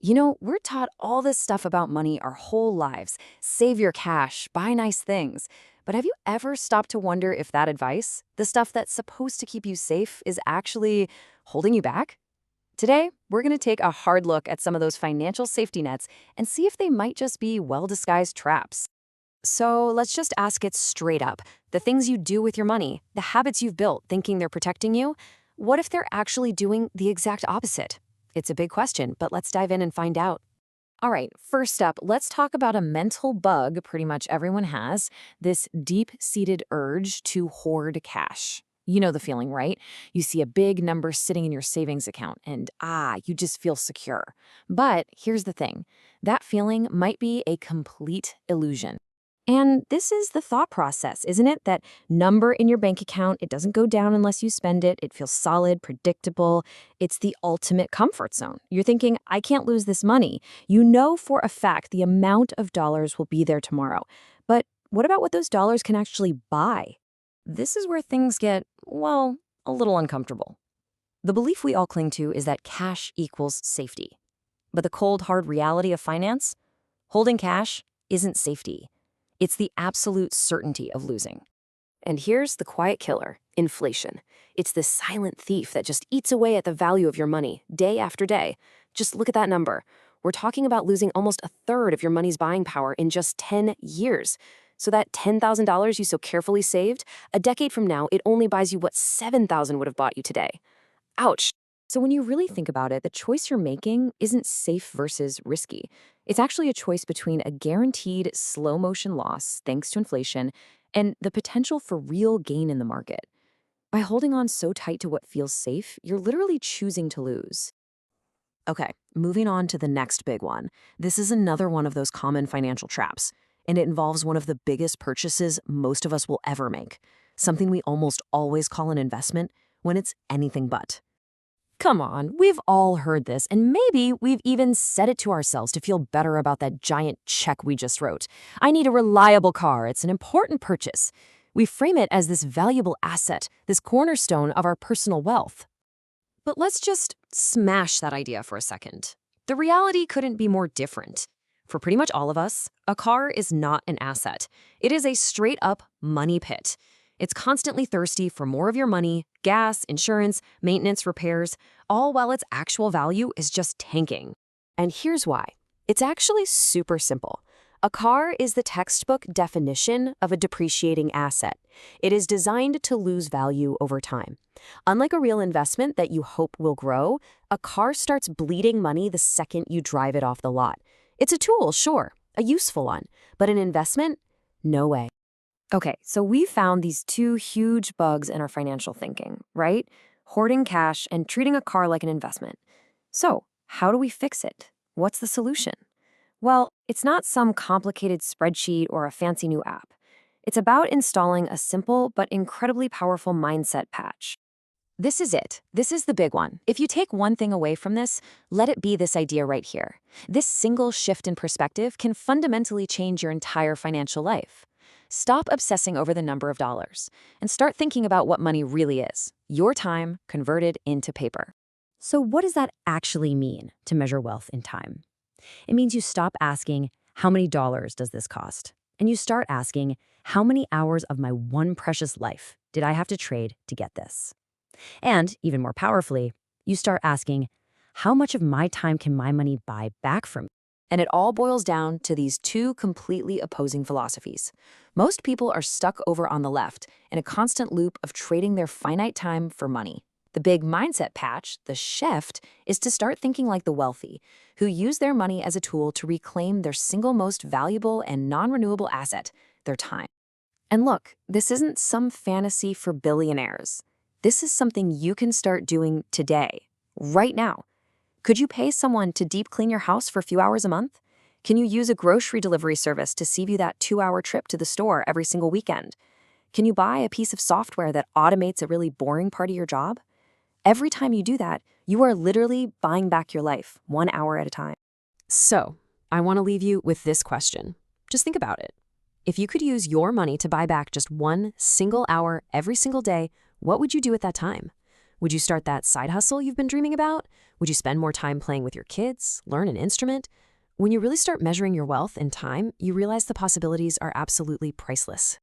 We're taught all this stuff about money our whole lives. Save your cash, buy nice things. But have you ever stopped to wonder if that advice, the stuff that's supposed to keep you safe, is actually holding you back? Today, we're going to take a hard look at some of those financial safety nets and see if they might just be well-disguised traps. So let's just ask it straight up. The things you do with your money, the habits you've built thinking they're protecting you, what if they're actually doing the exact opposite? It's a big question, but let's dive in and find out. All right, first up, let's talk about a mental bug pretty much everyone has, this deep-seated urge to hoard cash. You know the feeling, right? You see a big number sitting in your savings account and you just feel secure. But here's the thing, that feeling might be a complete illusion. And this is the thought process, isn't it? That number in your bank account, it doesn't go down unless you spend it. It feels solid, predictable. It's the ultimate comfort zone. You're thinking, I can't lose this money. You know for a fact the amount of dollars will be there tomorrow. But what about what those dollars can actually buy? This is where things get, well, a little uncomfortable. The belief we all cling to is that cash equals safety. But the cold, hard reality of finance? Holding cash isn't safety. It's the absolute certainty of losing. And here's the quiet killer, inflation. It's the silent thief that just eats away at the value of your money day after day. Just look at that number. We're talking about losing almost a third of your money's buying power in just 10 years. So that $10,000 you so carefully saved, a decade from now, it only buys you what $7,000 would have bought you today. Ouch. So when you really think about it, the choice you're making isn't safe versus risky. It's actually a choice between a guaranteed slow motion loss, thanks to inflation, and the potential for real gain in the market. By holding on so tight to what feels safe, you're literally choosing to lose. Okay, moving on to the next big one. This is another one of those common financial traps, and it involves one of the biggest purchases most of us will ever make, something we almost always call an investment when it's anything but. Come on, we've all heard this, and maybe we've even said it to ourselves to feel better about that giant check we just wrote. I need a reliable car. It's an important purchase. We frame it as this valuable asset, this cornerstone of our personal wealth. But let's just smash that idea for a second. The reality couldn't be more different. For pretty much all of us, a car is not an asset. It is a straight-up money pit. It's constantly thirsty for more of your money, gas, insurance, maintenance, repairs, all while its actual value is just tanking. And here's why. It's actually super simple. A car is the textbook definition of a depreciating asset. It is designed to lose value over time. Unlike a real investment that you hope will grow, a car starts bleeding money the second you drive it off the lot. It's a tool, sure, a useful one, but an investment? No way. Okay, so we found these two huge bugs in our financial thinking, right? Hoarding cash and treating a car like an investment. So, how do we fix it? What's the solution? Well, it's not some complicated spreadsheet or a fancy new app. It's about installing a simple but incredibly powerful mindset patch. This is it. This is the big one. If you take one thing away from this, let it be this idea right here. This single shift in perspective can fundamentally change your entire financial life. Stop obsessing over the number of dollars and start thinking about what money really is, your time converted into paper. So what does that actually mean to measure wealth in time? It means you stop asking, how many dollars does this cost? And you start asking, how many hours of my one precious life did I have to trade to get this? And even more powerfully, you start asking, how much of my time can my money buy back from me? And it all boils down to these two completely opposing philosophies. Most people are stuck over on the left in a constant loop of trading their finite time for money. The big mindset patch, the shift, is to start thinking like the wealthy, who use their money as a tool to reclaim their single most valuable and non-renewable asset, their time. And look, this isn't some fantasy for billionaires. This is something you can start doing today, right now. Could you pay someone to deep clean your house for a few hours a month? Can you use a grocery delivery service to save you that 2-hour trip to the store every single weekend? Can you buy a piece of software that automates a really boring part of your job? Every time you do that, you are literally buying back your life, 1 hour at a time. So, I want to leave you with this question. Just think about it. If you could use your money to buy back just one single hour every single day, what would you do at that time? Would you start that side hustle you've been dreaming about? Would you spend more time playing with your kids, learn an instrument? When you really start measuring your wealth in time, you realize the possibilities are absolutely priceless.